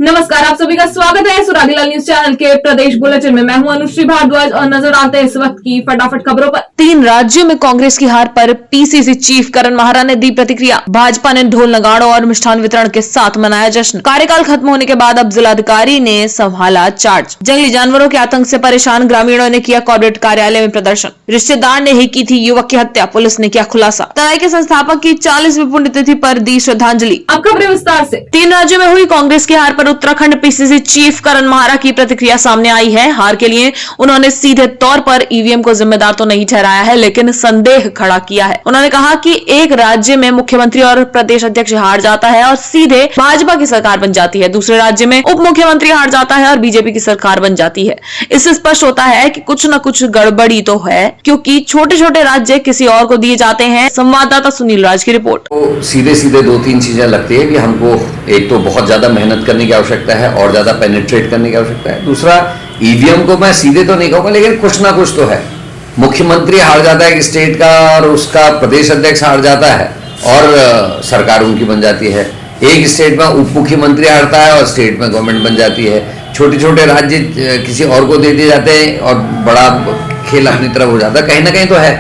नमस्कार, आप सभी का स्वागत है सुरागीलाल न्यूज चैनल के प्रदेश बुलेटिन में। मैं हूं अनुश्री भारद्वाज और नजर आते हैं इस वक्त की फटाफट खबरों पर। 3 राज्यों में कांग्रेस की हार पर पीसीसी चीफ करण माहरा ने दी प्रतिक्रिया। भाजपा ने ढोल नगाड़ों और मिष्ठान वितरण के साथ मनाया जश्न। कार्यकाल खत्म होने के बाद अब जिलाधिकारी ने संभाला चार्ज। जंगली जानवरों के आतंक से परेशान ग्रामीणों ने किया कॉर्पोरेट कार्यालय में प्रदर्शन। रिश्तेदार ने ही की थी युवक की हत्या, पुलिस ने किया खुलासा। तराई के संस्थापक की 40वीं पुण्यतिथि पर दी श्रद्धांजलि। अब खबरें विस्तार से। 3 राज्यों में हुई कांग्रेस की हार पर उत्तराखंड पीसीसी चीफ करण माहरा की प्रतिक्रिया सामने आई है। हार के लिए उन्होंने सीधे तौर पर ईवीएम को जिम्मेदार तो नहीं ठहराया है, लेकिन संदेह खड़ा किया है। उन्होंने कहा कि एक राज्य में मुख्यमंत्री और प्रदेश अध्यक्ष हार जाता है और सीधे भाजपा की सरकार बन जाती है, दूसरे राज्य में उप मुख्यमंत्री हार जाता है और बीजेपी की सरकार बन जाती है। इससे स्पष्ट होता है कि कुछ न कुछ गड़बड़ी तो है, क्योंकि छोटे छोटे राज्य किसी और को दिए जाते हैं। संवाददाता सुनील राज की रिपोर्ट। तो सीधे सीधे 2-3 चीजें लगती है कि हमको एक तो बहुत ज्यादा मेहनत करने की आवश्यकता है और ज्यादा पेनिट्रेट करने की आवश्यकता है। दूसरा, ईवीएम को मैं सीधे तो नहीं कहूंगा, लेकिन कुछ ना कुछ तो है। मुख्यमंत्री हार जाता है एक स्टेट का और उसका प्रदेश अध्यक्ष हार जाता है और सरकार उनकी बन जाती है। एक स्टेट में उप मुख्यमंत्री हारता है और स्टेट में गवर्नमेंट बन जाती है। छोटे छोटे राज्य किसी और को दे दिए जाते हैं और बड़ा खेल अपनी तरफ हो जाता है। कहीं ना कहीं तो है,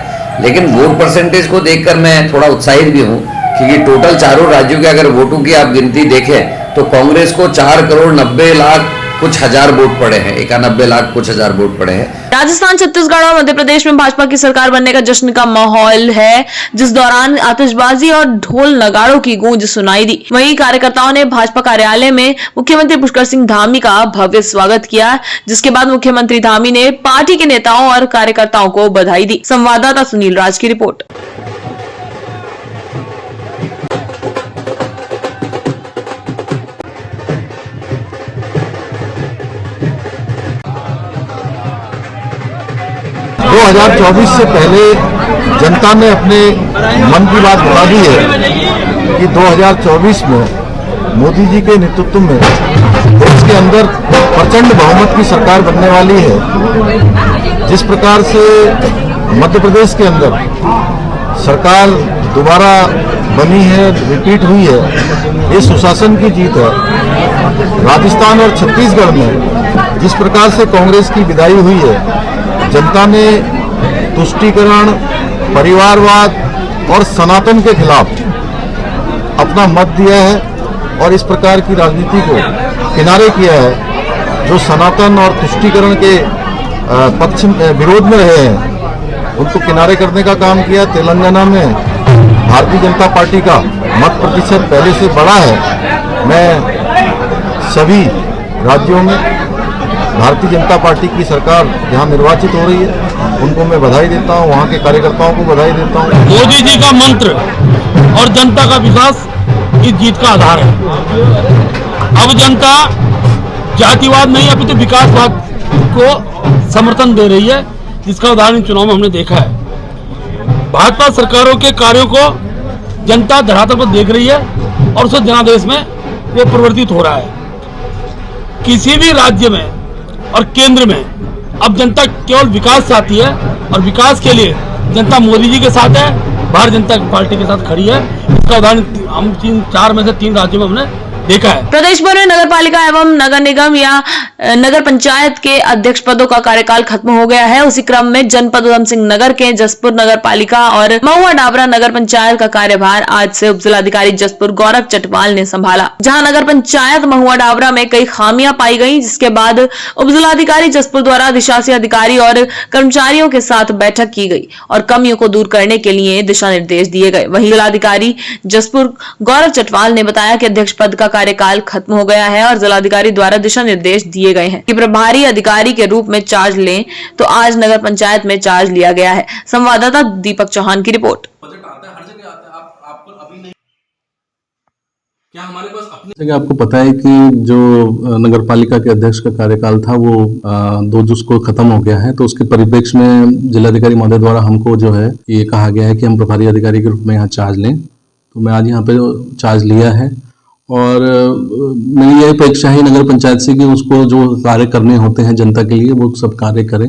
लेकिन वोट परसेंटेज को देखकर मैं थोड़ा उत्साहित भी हूँ, क्योंकि टोटल चारों राज्यों के अगर वोटों की आप गिनती देखें तो कांग्रेस को 4,90,00,000 कुछ हजार वोट पड़े हैं, 91 लाख कुछ हजार वोट पड़े हैं। राजस्थान, छत्तीसगढ़ और मध्य प्रदेश में भाजपा की सरकार बनने का जश्न का माहौल है, जिस दौरान आतिशबाजी और ढोल नगाड़ों की गूंज सुनाई दी। वहीं कार्यकर्ताओं ने भाजपा कार्यालय में मुख्यमंत्री पुष्कर सिंह धामी का भव्य स्वागत किया, जिसके बाद मुख्यमंत्री धामी ने पार्टी के नेताओं और कार्यकर्ताओं को बधाई दी। संवाददाता सुनील राज की रिपोर्ट। 2024 से पहले जनता ने अपने मन की बात बता दी है कि 2024 में मोदी जी के नेतृत्व में देश के अंदर प्रचंड बहुमत की सरकार बनने वाली है। जिस प्रकार से मध्य प्रदेश के अंदर सरकार दोबारा बनी है, रिपीट हुई है, ये सुशासन की जीत है। राजस्थान और छत्तीसगढ़ में जिस प्रकार से कांग्रेस की विदाई हुई है, जनता ने तुष्टीकरण, परिवारवाद और सनातन के खिलाफ अपना मत दिया है और इस प्रकार की राजनीति को किनारे किया है। जो सनातन और तुष्टीकरण के पक्ष विरोध में रहे हैं, उनको किनारे करने का काम किया। तेलंगाना में भारतीय जनता पार्टी का मत प्रतिशत पहले से बढ़ा है। मैं सभी राज्यों में भारतीय जनता पार्टी की सरकार जहां निर्वाचित हो रही है, उनको मैं बधाई देता हूं, वहां के कार्यकर्ताओं को बधाई देता हूं। मोदी जी का मंत्र और जनता का विश्वास इस जीत का आधार है। अब जनता जातिवाद नहीं, अभी तो विकासवाद को समर्थन दे रही है, जिसका उदाहरण चुनाव में हमने देखा है। भाजपा सरकारों के कार्यों को जनता धरातल पर देख रही है और उस जनादेश में वो परिवर्तित हो रहा है। किसी भी राज्य में और केंद्र में अब जनता केवल विकास चाहती है और विकास के लिए जनता मोदी जी के साथ है, भारतीय जनता पार्टी के साथ खड़ी है। इसका उदाहरण हम 4 में से 3 राज्यों में हमने देखा है। प्रदेश भर में नगर पालिका एवं नगर निगम या नगर पंचायत के अध्यक्ष पदों का कार्यकाल खत्म हो गया है। उसी क्रम में जनपद उधम सिंह नगर के जसपुर नगर पालिका और महुआ डाबरा नगर पंचायत का कार्यभार आज से उप जिलाधिकारी जसपुर गौरव चटवाल ने संभाला। जहां नगर पंचायत महुआ डाबरा में कई खामियां पाई गई, जिसके बाद उप जिलाधिकारी जसपुर द्वारा अधिशासी अधिकारी और कर्मचारियों के साथ बैठक की गई और कमियों को दूर करने के लिए दिशा निर्देश दिए गए। वहीं जिलाधिकारी जसपुर गौरव चटवाल ने बताया कि अध्यक्ष पद का कार्यकाल खत्म हो गया है और जिलाधिकारी द्वारा दिशा निर्देश दिए गए हैं कि प्रभारी अधिकारी के रूप में चार्ज लें, तो आज नगर पंचायत में चार्ज लिया गया है। संवाददाता दीपक चौहान की रिपोर्ट। बजट आता है, हर जगह आता है, आपको अभी नहीं क्या हमारे पास अपनी जगह आपको पता है कि जो नगर पालिका के अध्यक्ष का कार्यकाल था वो 2 जून को खत्म हो गया है। तो उसके परिप्रेक्ष्य में जिलाधिकारी महोदय द्वारा हमको जो है ये कहा गया है कि हम प्रभारी अधिकारी के रूप में यहाँ चार्ज लें। तो मैं आज यहाँ पे चार्ज लिया है और मेरी यही अपेक्षा है नगर पंचायत से कि उसको जो कार्य करने होते हैं जनता के लिए वो सब कार्य करें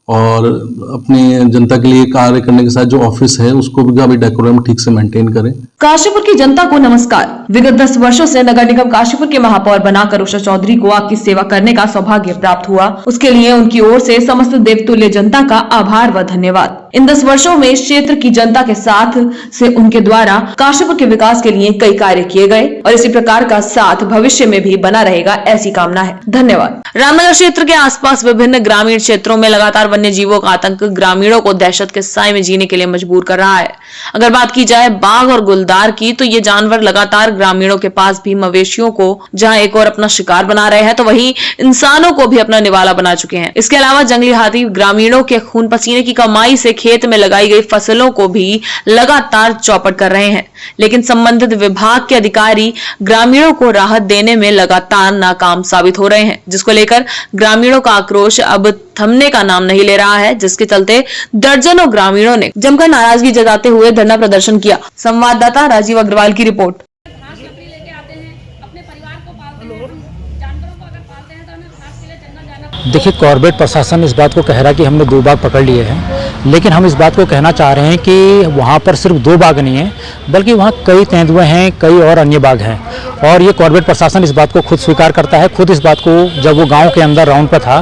और अपनी जनता के लिए कार्य करने के साथ जो ऑफिस है उसको भी डेकोरम ठीक से मेंटेन करें। काशीपुर की जनता को नमस्कार। विगत 10 वर्षों से नगर निगम काशीपुर के महापौर बनाकर उषा चौधरी को आपकी सेवा करने का सौभाग्य प्राप्त हुआ। उसके लिए उनकी ओर से समस्त देवतुल्य जनता का आभार व धन्यवाद। इन 10 वर्षों में इस क्षेत्र की जनता के साथ से उनके द्वारा काशीपुर के विकास के लिए कई कार्य किए गए और इसी प्रकार का साथ भविष्य में भी बना रहेगा, ऐसी कामना है। धन्यवाद। रामनगर क्षेत्र के आसपास विभिन्न ग्रामीण क्षेत्रों में लगातार वन्य जीवों का आतंक ग्रामीणों को दहशत के साए में जीने के लिए मजबूर कर रहा है। अगर बात की जाए बाघ और गुलदार की, तो ये जानवर लगातार ग्रामीणों के पास भी मवेशियों को जहां एक और अपना शिकार बना रहे हैं, तो वहीं इंसानों को भी अपना निवाला बना चुके हैं। इसके अलावा जंगली हाथी ग्रामीणों के खून पसीने की कमाई से खेत में लगाई गई फसलों को भी लगातार चौपट कर रहे हैं, लेकिन संबंधित विभाग के अधिकारी ग्रामीणों को राहत देने में लगातार नाकाम साबित हो रहे हैं, जिसको लेकर ग्रामीणों का आक्रोश अब थमने का नाम नहीं ले रहा है, जिसके चलते दर्जनों ग्रामीणों ने जमकर नाराजगी जताते हुए धरना प्रदर्शन किया। संवाददाता राजीव अग्रवाल की रिपोर्ट। घास लकड़ी लेके आते हैं, अपने परिवार को पालते हैं, जानवरों को अगर पालते हैं तो हमें घास के लिए जंगल जाना। देखिए, कॉर्बेट प्रशासन इस बात को कह रहा है कि हमने 2 बाघ पकड़ लिए हैं, लेकिन हम इस बात को कहना चाह रहे हैं कि वहाँ पर सिर्फ 2 बाघ नहीं है, बल्कि वहाँ कई तेंदुए हैं, कई और अन्य बाघ हैं। और ये कॉर्बेट प्रशासन इस बात को खुद स्वीकार करता है। खुद इस बात को, जब वो गांव के अंदर राउंड पर था,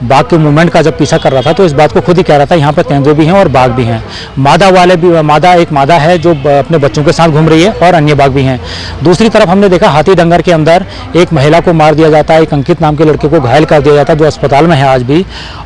बाघ के मूवमेंट का जब पीछा कर रहा था, तो इस बात को खुद ही कह रहा था यहाँ पर तेंदुए भी हैं और बाघ भी हैं। एक मादा है जो अपने बच्चों के साथ घूम रही है और अन्य बाघ भी हैं। दूसरी तरफ हमने देखा हाथी दंगल के अंदर एक महिला को मार दिया जाता है, एक अंकित नाम के लड़के को घायल कर दिया जाता है, जो अस्पताल में है आज भी।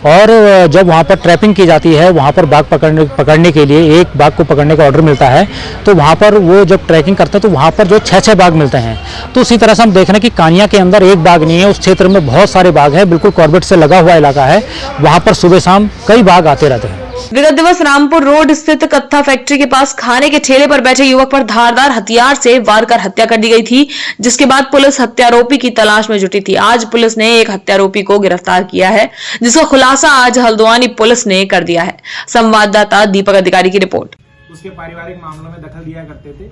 और जब वहाँ पर ट्रैपिंग की जाती है, वहाँ पर बाघ पकड़ने के लिए एक बाघ को पकड़ने का ऑर्डर मिलता है, तो वहाँ पर वो जब ट्रैकिंग करते हैं तो वहाँ पर जो 6-6 बाघ मिलते हैं। तो उसी तरह से हम देख रहे हैं कि कानिया के अंदर एक बाघ नहीं है, उस क्षेत्र में बहुत सारे बाघ हैं। बिल्कुल कॉर्बेट से लगा हुआ इलाका है, वहाँ पर सुबह शाम कई बाघ आते रहते हैं। विगत दिवस रामपुर रोड स्थित कत्था फैक्ट्री के पास खाने के ठेले पर बैठे युवक पर धारदार हथियार से वार कर हत्या कर दी गई थी, जिसके बाद पुलिस हत्यारोपी की तलाश में जुटी थी। आज पुलिस ने एक हत्यारोपी को गिरफ्तार किया है, जिसका खुलासा आज हल्द्वानी पुलिस ने कर दिया है। संवाददाता दीपक अधिकारी की रिपोर्ट। उसके पारिवारिक मामलों में दखल दिया करते थे।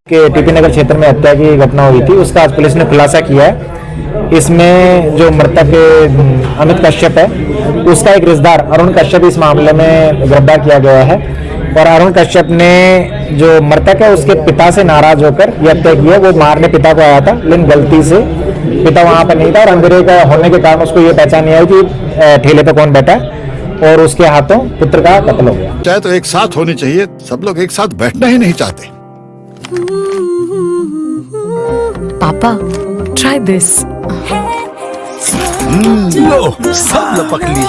के टीपी नगर क्षेत्र में हत्या की घटना हुई थी, उसका आज पुलिस ने खुलासा किया है। इसमें जो मृतक अमित कश्यप है, उसका एक रिश्तेदार अरुण कश्यप इस मामले में गिरफ्तार किया गया है। और अरुण कश्यप ने, जो मृतक है, उसके पिता से नाराज होकर यह हत्या की है। वो मारने पिता को आया था, लेकिन गलती से पिता वहां पर नहीं था और अंधेरे का होने के कारण उसको ये पहचान नहीं आई कि ठेले पर कौन बैठा है, और उसके हाथों पुत्र का कत्ल हो गया। चाहे तो एक साथ होनी चाहिए, सब लोग एक साथ बैठना ही नहीं चाहते। पापा, try this. लो, सब लपक लिए।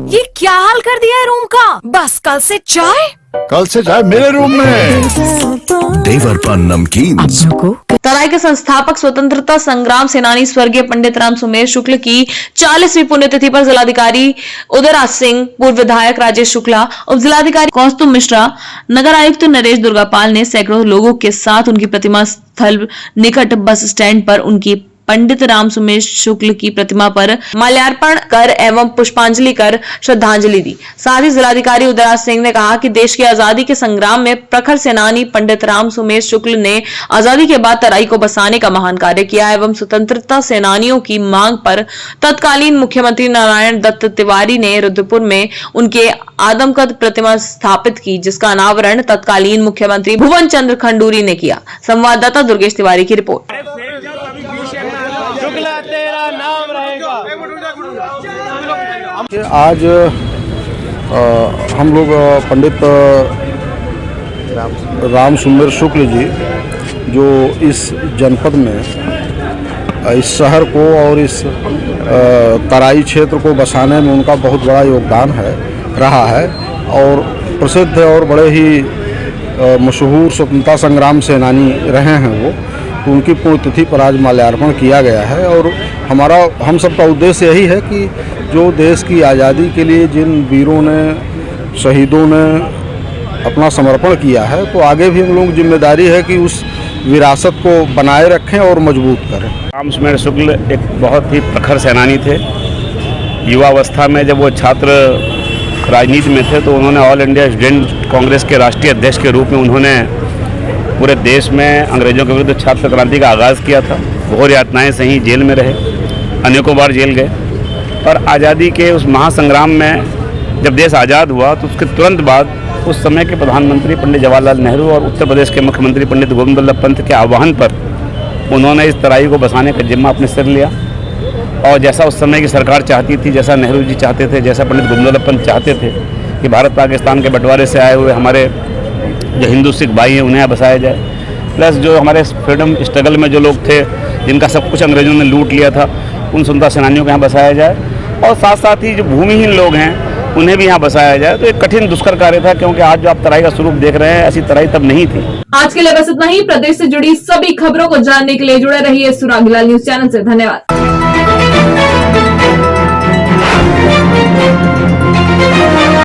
ये क्या हाल कर दिया है रूम का? बस कल से चाय मेरे रूम में। देवर पान नमकीन। तराई के संस्थापक स्वतंत्रता संग्राम सेनानी स्वर्गीय पंडित राम सुमेर शुक्ल की 40वीं पुण्यतिथि पर जिलाधिकारी उदयराज सिंह, पूर्व विधायक राजेश शुक्ला, उप जिलाधिकारी कौस्तुभ मिश्रा, नगर आयुक्त नरेश दुर्गापाल ने सैकड़ों लोगों के साथ उनकी प्रतिमा स्थल निकट बस स्टैंड पर उनकी पंडित राम सुमेर शुक्ल की प्रतिमा पर माल्यार्पण कर एवं पुष्पांजलि कर श्रद्धांजलि दी। साथ ही जिलाधिकारी उदयराज सिंह ने कहा कि देश की आजादी के संग्राम में प्रखर सेनानी पंडित राम सुमेर शुक्ल ने आजादी के बाद तराई को बसाने का महान कार्य किया एवं स्वतंत्रता सेनानियों की मांग पर तत्कालीन मुख्यमंत्री नारायण दत्त तिवारी ने रुद्रपुर में उनके आदमकद प्रतिमा स्थापित की, जिसका अनावरण तत्कालीन मुख्यमंत्री भुवन चंद्र खंडूरी ने किया। संवाददाता दुर्गेश तिवारी की रिपोर्ट। आज हम लोग पंडित राम सुमेर शुक्ल जी, जो इस जनपद में, इस शहर को और इस तराई क्षेत्र को बसाने में उनका बहुत बड़ा योगदान रहा है और प्रसिद्ध और बड़े ही मशहूर स्वतंत्रता संग्राम सेनानी रहे हैं वो। तो उनकी पुण्यतिथि पर आज माल्यार्पण किया गया है और हम सबका उद्देश्य यही है कि जो देश की आज़ादी के लिए जिन वीरों ने, शहीदों ने अपना समर्पण किया है, तो आगे भी हम लोग जिम्मेदारी है कि उस विरासत को बनाए रखें और मजबूत करें। राम सुमेर शुक्ल एक बहुत ही प्रखर सेनानी थे। युवावस्था में जब वो छात्र राजनीति में थे तो उन्होंने ऑल इंडिया स्टूडेंट कांग्रेस के राष्ट्रीय अध्यक्ष के रूप में उन्होंने पूरे देश में अंग्रेजों के विरुद्ध छात्र क्रांति का आगाज़ किया था। घोर यातनाएं सही, जेल में रहे, अनेकों बार जेल गए और आज़ादी के उस महासंग्राम में जब देश आज़ाद हुआ तो उसके तुरंत बाद उस समय के प्रधानमंत्री पंडित जवाहरलाल नेहरू और उत्तर प्रदेश के मुख्यमंत्री पंडित गोविंद वल्लभ पंत के आह्वान पर उन्होंने इस तराई को बसाने का जिम्मा अपने सिर लिया। और जैसा उस समय की सरकार चाहती थी, जैसा नेहरू जी चाहते थे, जैसा पंडित गोविंद वल्लभ पंत चाहते थे कि भारत पाकिस्तान के बंटवारे से आए हुए हमारे जो हिंदू सिख भाई हैं उन्हें यहाँ बसाया जाए, प्लस जो हमारे फ्रीडम स्ट्रगल में जो लोग थे जिनका सब कुछ अंग्रेजों ने लूट लिया था उन स्वतंत्रता सेनानियों को यहाँ बसाया जाए, और साथ साथ ही जो भूमिहीन लोग हैं उन्हें भी यहाँ बसाया जाए। तो एक कठिन दुष्कर कार्य था, क्योंकि आज जो आप तराई का स्वरूप देख रहे हैं ऐसी तराई तब नहीं थी। आज के लिए बस इतना ही। प्रदेश से जुड़ी सभी खबरों को जानने के लिए जुड़े रहिए सुरागीलाल न्यूज चैनल से। धन्यवाद।